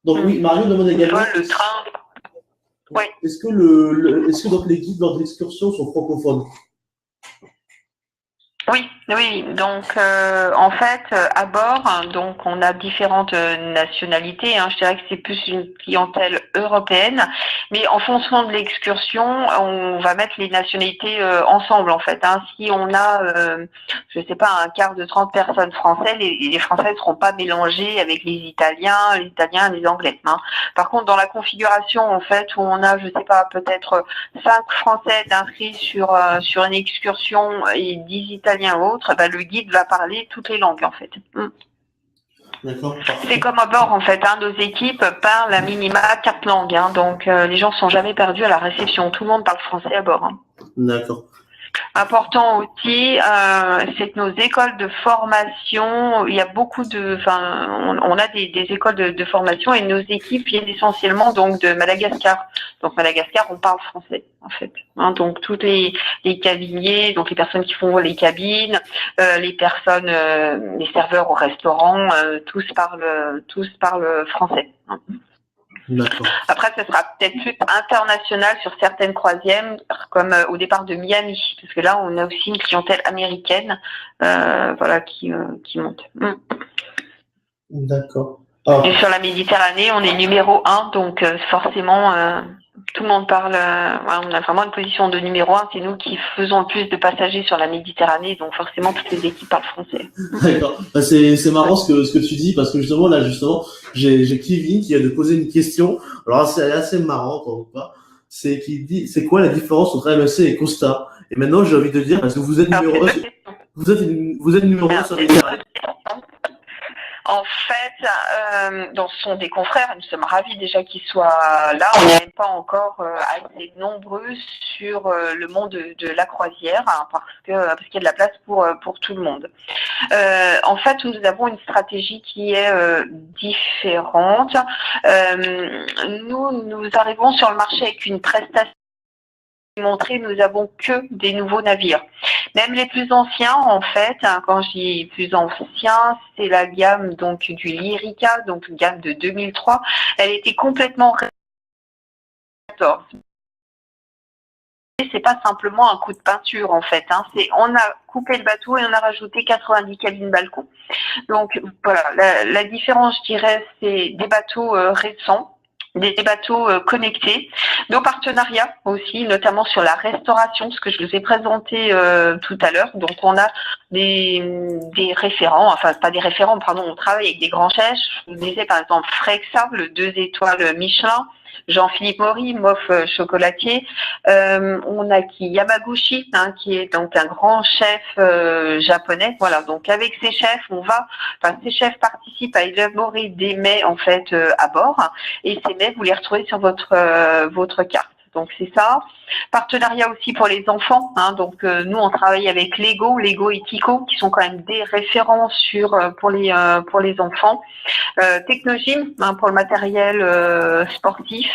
Donc oui, Marion demande également. Le train. Oui. Est-ce que donc les guides lors de l'excursion sont francophones? Oui. Donc, en fait, à bord, donc on a différentes nationalités. Je dirais que c'est plus une clientèle européenne, mais en fonction de l'excursion, on va mettre les nationalités ensemble, en fait. Si on a, je sais pas, un quart de 30 personnes françaises, les Français ne seront pas mélangés avec les Italiens, les Anglais. Par contre, dans la configuration, en fait, où on a, je sais pas, peut-être 5 Français inscrits sur une excursion et 10 Italiens autres, le guide va parler toutes les langues, en fait. D'accord. C'est comme à bord, en fait. Nos équipes parlent à minima 4 langues. Donc, les gens ne sont jamais perdus à la réception. Tout le monde parle français à bord. D'accord. Important aussi, c'est que nos écoles de formation, il y a beaucoup on a des écoles de formation et nos équipes viennent essentiellement donc de Madagascar. Donc Madagascar, on parle français en fait. Donc tous les cabiniers, donc les personnes qui font les cabines, les serveurs au restaurant, tous parlent français. Après, ce sera peut-être plus international sur certaines croisières, comme au départ de Miami, parce que là, on a aussi une clientèle américaine, qui monte. D'accord. Et sur la Méditerranée, on est numéro 1, donc forcément, tout le monde parle. On a vraiment une position de numéro 1. C'est nous qui faisons le plus de passagers sur la Méditerranée, donc forcément, toutes les équipes parlent français. D'accord. C'est marrant ce que tu dis, parce que justement, j'ai Kevin qui a de poser une question. Alors, c'est assez marrant, pas. C'est qui dit, c'est quoi la différence entre MSC et Costa? Et maintenant, j'ai envie de dire, parce que vous êtes numéro 1, vous êtes numéro 1 sur les Méditerranée. En fait, ce sont des confrères, nous sommes ravis déjà qu'ils soient là. On n'est pas encore assez nombreux sur le monde de la croisière, parce qu'il y a de la place pour tout le monde. En fait, nous avons une stratégie qui est différente. Nous arrivons sur le marché avec une prestation montrer, nous avons que des nouveaux navires. Même les plus anciens, en fait, quand je dis plus anciens, c'est la gamme donc du Lyrica, donc une gamme de 2003. Elle était complètement 14. c'est pas simplement un coup de peinture en fait. Hein. On a coupé le bateau et on a rajouté 90 cabines balcons. Donc voilà, la différence, je dirais, c'est des bateaux récents, des bateaux connectés, nos partenariats aussi, notamment sur la restauration, ce que je vous ai présenté tout à l'heure. Donc on a des référents, enfin pas des référents, pardon, on travaille avec des grands chefs. Je vous disais par exemple Frexa, le 2 étoiles Michelin, Jean-Philippe Maury, Moff chocolatier. On a qui Yamaguchi, hein, qui est donc un grand chef japonais. Voilà, donc avec ces chefs, ces chefs participent à élaborer des mets en fait à bord, et ces mets vous les retrouvez sur votre carte. Donc c'est ça. Partenariat aussi pour les enfants. Hein, donc nous on travaille avec Lego et Tico qui sont quand même des références pour les enfants. Technogym hein, pour le matériel sportif.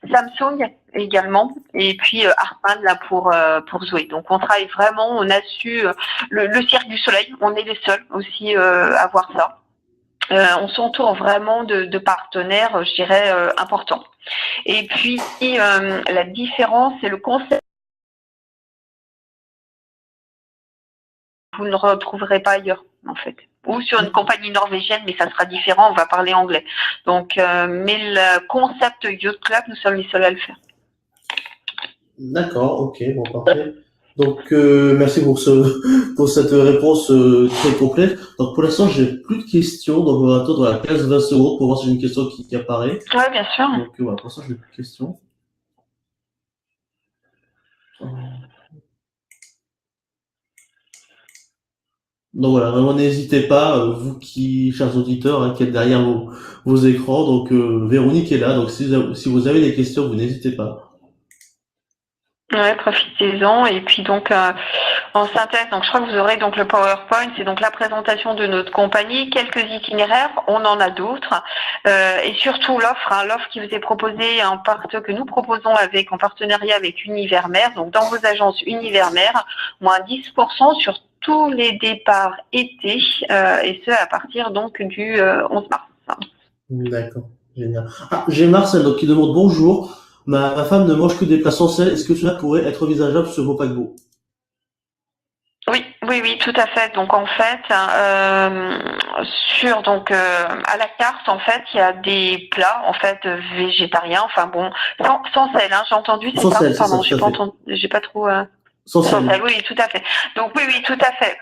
Samsung également, et puis Hartmann là pour jouer. Donc on travaille vraiment, on a su le Cirque du Soleil, on est les seuls aussi à voir ça. On s'entoure vraiment de partenaires, je dirais, importants. Et puis la différence, c'est le concept. Vous ne le retrouverez pas ailleurs, en fait. Ou sur une compagnie norvégienne, mais ça sera différent, on va parler anglais. Donc, mais le concept Yacht Club, nous sommes les seuls à le faire. D'accord, ok, bon, parfait. Donc, merci pour cette réponse très complète. Donc, pour l'instant, j'ai plus de questions, donc on va attendre à 15-20 secondes pour voir si j'ai une question qui apparaît. Oui, bien sûr. Donc, voilà, pour l'instant, je n'ai plus de questions. Donc voilà, vraiment n'hésitez pas, vous chers auditeurs, hein, qui êtes derrière vos écrans. Donc Véronique est là, donc si vous avez des questions, vous n'hésitez pas. Ouais, profitez-en. Et puis donc en synthèse, donc je crois que vous aurez donc le PowerPoint, c'est donc la présentation de notre compagnie, quelques itinéraires, on en a d'autres, et surtout l'offre qui vous est proposée que nous proposons en partenariat avec Univermer. Donc dans vos agences Univermer, moins 10% sur tous les départs été, et ce à partir donc du 11 mars. D'accord, génial. Ah, j'ai Marcel donc, qui demande bonjour. Ma femme ne mange que des plats sans sel. Est-ce que cela pourrait être envisageable sur vos paquebots? Oui, tout à fait. Donc en fait, à la carte, en fait, il y a des plats en fait végétariens. Enfin bon, sans sel. Hein, j'ai entendu, c'est Sans ça. sel, c'est Pardon, ça, tout à fait. j'ai pas trop. Sans Sans sel. sel, oui, tout à fait. Donc oui, tout à fait.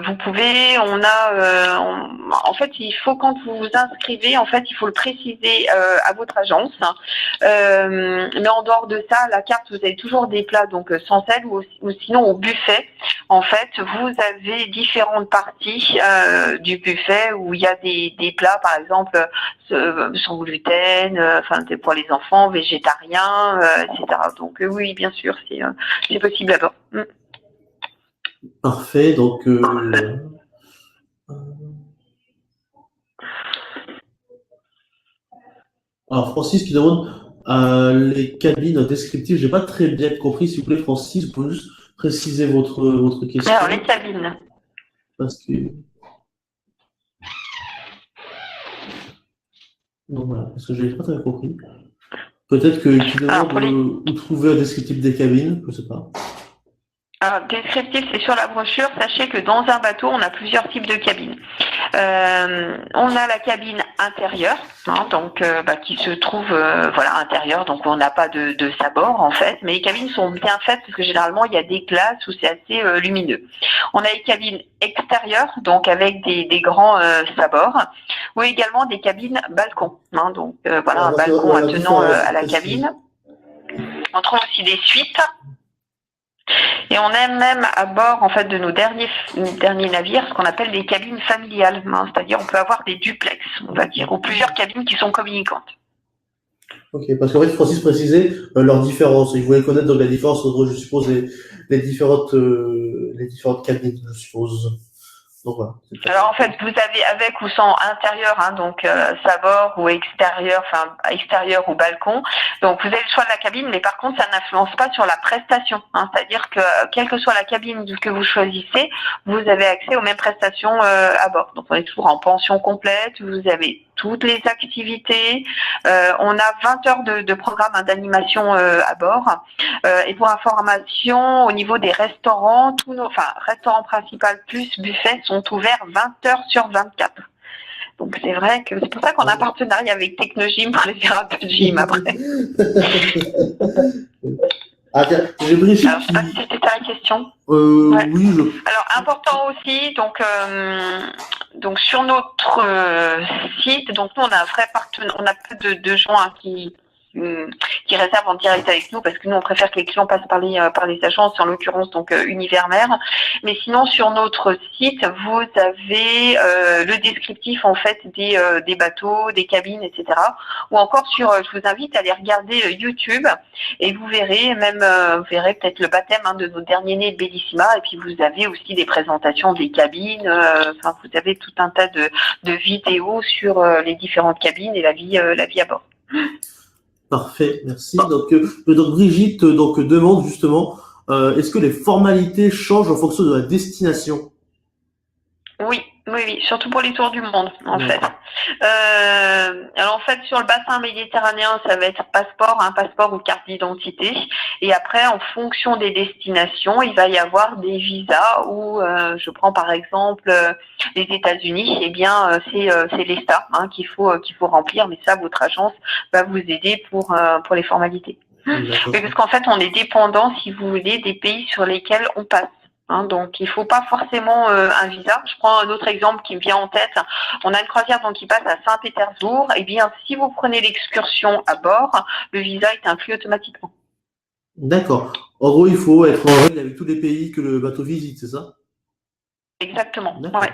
Vous pouvez, en fait, il faut quand vous vous inscrivez, en fait, il faut le préciser à votre agence. Mais en dehors de ça, la carte, vous avez toujours des plats donc sans sel ou sinon au buffet. En fait, vous avez différentes parties du buffet où il y a des plats, par exemple, sans gluten, pour les enfants, végétariens, etc. Donc oui, bien sûr, c'est possible là-bas. Parfait, donc alors Francis qui demande les cabines descriptives. J'ai pas très bien compris. S'il vous plaît, Francis, vous pouvez juste préciser votre question. Alors les cabines. Parce que non, voilà, parce que j'ai pas très compris. Peut-être qu'il demande où trouver un descriptif des cabines, je sais pas. Alors, descriptif, c'est sur la brochure. Sachez que dans un bateau, on a plusieurs types de cabines. On a la cabine intérieure, hein, donc qui se trouve intérieure, donc on n'a pas de sabord en fait, mais les cabines sont bien faites parce que généralement il y a des glaces où c'est assez lumineux. On a les cabines extérieures, donc avec des grands sabords, ou également des cabines balcons, hein, donc un balcon attenant à la cabine. On trouve aussi des suites. Et on a même à bord en fait de nos derniers navires ce qu'on appelle des cabines familiales, hein, c'est-à-dire on peut avoir des duplex, on va dire, ou plusieurs cabines qui sont communicantes. Ok, parce qu'en fait Francis précisait leurs différences. Il voulait connaître donc la différence entre, je suppose, les différentes cabines, je suppose. Donc voilà. Alors en fait, vous avez avec ou sans intérieur, hein, donc sabord ou extérieur ou balcon. Donc vous avez le choix de la cabine, mais par contre ça n'influence pas sur la prestation. Hein, c'est-à-dire que quelle que soit la cabine que vous choisissez, vous avez accès aux mêmes prestations à bord. Donc on est toujours en pension complète. Vous avez toutes les activités. On a 20 heures de programme d'animation à bord. Et pour information, au niveau des restaurants, restaurant principal plus buffet sont ouverts 20 heures sur 24. Donc c'est vrai que c'est pour ça qu'on a un partenariat avec Technogym pour les faire un peu de gym après. Ah, tiens, j'ai Brigitte. Alors, je sais pas si c'était ta question. Ouais. Oui. Alors important aussi, donc sur notre site, donc nous on a un vrai partenaire, on a peu de gens qui réservent en direct avec nous parce que nous on préfère que les clients passent par les agences, en l'occurrence donc Univermer. Mais sinon sur notre site vous avez le descriptif en fait des bateaux, des cabines, etc. Ou encore je vous invite à aller regarder YouTube et vous verrez peut-être le baptême de notre dernier né de Bellissima, et puis vous avez aussi des présentations des cabines. Vous avez tout un tas de vidéos sur les différentes cabines et la vie à bord. Parfait, merci. Donc Brigitte demande justement, est-ce que les formalités changent en fonction de la destination? Oui, surtout pour les tours du monde, en fait. Alors en fait, sur le bassin méditerranéen, ça va être passeport ou carte d'identité. Et après, en fonction des destinations, il va y avoir des visas où, je prends par exemple les États-Unis, eh bien c'est l'ESTA qu'il faut remplir, mais ça, votre agence va vous aider pour les formalités. Mais parce qu'en fait, on est dépendant, si vous voulez, des pays sur lesquels on passe. Donc, il ne faut pas forcément un visa. Je prends un autre exemple qui me vient en tête. On a une croisière qui passe à Saint-Pétersbourg. Eh bien, si vous prenez l'excursion à bord, le visa est inclus automatiquement. D'accord. En gros, il faut être en règle avec tous les pays que le bateau visite, c'est ça? Exactement. Ouais.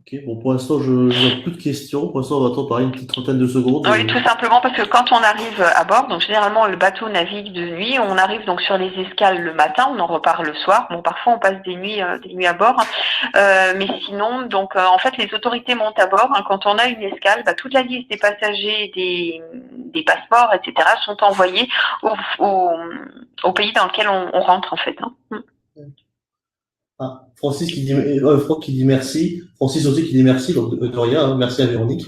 Ok, bon, pour l'instant, je n'ai plus de questions. Pour l'instant, on va attendre parler une petite trentaine de secondes. Oui, tout simplement parce que quand on arrive à bord, donc généralement le bateau navigue de nuit, on arrive donc sur les escales le matin, on en repart le soir. Bon, parfois on passe des nuits à bord, mais sinon, donc en fait, les autorités montent à bord. Quand on a une escale, toute la liste des passagers, des passeports, etc., sont envoyés au pays dans lequel on rentre en fait. Ah, Francis qui dit, Franck qui dit merci. Francis aussi qui dit merci, donc de rien, merci à Véronique.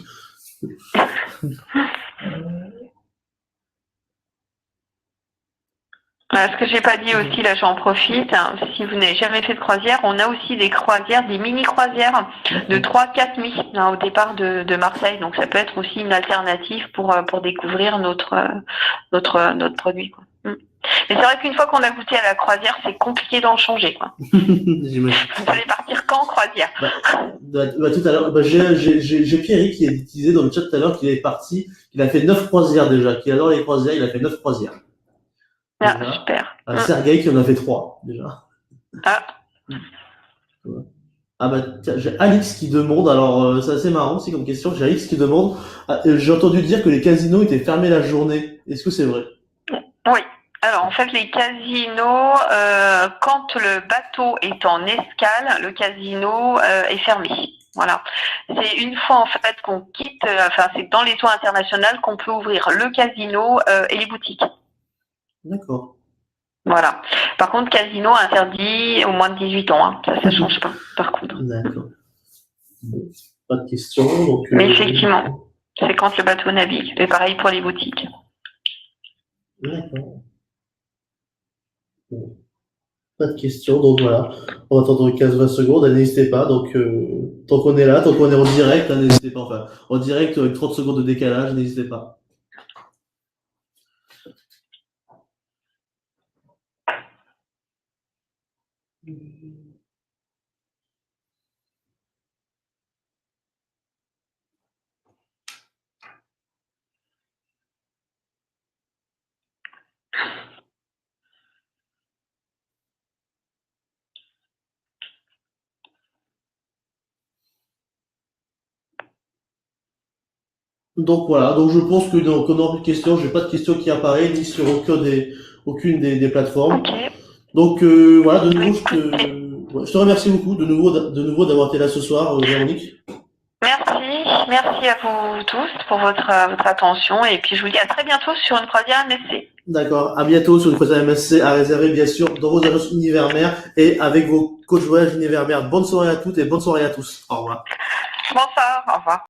Ce que j'ai pas dit aussi, là j'en profite, si vous n'avez jamais fait de croisière, on a aussi des croisières, des mini-croisières de 3-4 nuits au départ de Marseille, donc ça peut être aussi une alternative pour découvrir notre produit, quoi. Mais c'est vrai qu'une fois qu'on a goûté à la croisière, c'est compliqué d'en changer, quoi. Vous allez partir quand en croisière? Tout à l'heure, j'ai Pierre qui a disait dans le chat tout à l'heure qu'il est parti, qu'il a fait 9 croisières déjà, qu'il adore les croisières, il a fait 9 croisières. Ah, super. Sergueï qui en a fait 3 déjà. Tiens, j'ai Alix qui demande, alors c'est assez marrant aussi comme question, j'ai Alix qui demande, j'ai entendu dire que les casinos étaient fermés la journée, est-ce que c'est vrai? Oui. Alors en fait les casinos, quand le bateau est en escale, le casino est fermé. Voilà. C'est une fois en fait qu'on quitte, c'est dans les eaux internationales qu'on peut ouvrir le casino et les boutiques. D'accord. Voilà. Par contre, casino interdit au moins de 18 ans. Ça change pas, par contre. D'accord. Bon, pas de questions. Donc, mais effectivement, c'est quand le bateau navigue. Et pareil pour les boutiques. D'accord. Bon. Pas de questions, donc voilà. On va attendre 15-20 secondes, n'hésitez pas. Donc, tant qu'on est là, tant qu'on est en direct, n'hésitez pas. Enfin, en direct avec 30 secondes de décalage, n'hésitez pas. Donc voilà, donc je pense que qu'on n'aura plus de questions, j'ai pas de questions qui apparaissent ni sur aucune des plateformes. Okay. Donc voilà, de nouveau je te remercie beaucoup de nouveau d'avoir été là ce soir, Véronique. Merci à vous tous pour votre attention et puis je vous dis à très bientôt sur une croisière MSC. D'accord. À bientôt sur une croisière MSC à réserver, bien sûr, dans vos agences Univermer et avec vos coachs voyage Univermer. Bonne soirée à toutes et bonne soirée à tous. Au revoir. Bonsoir, au revoir.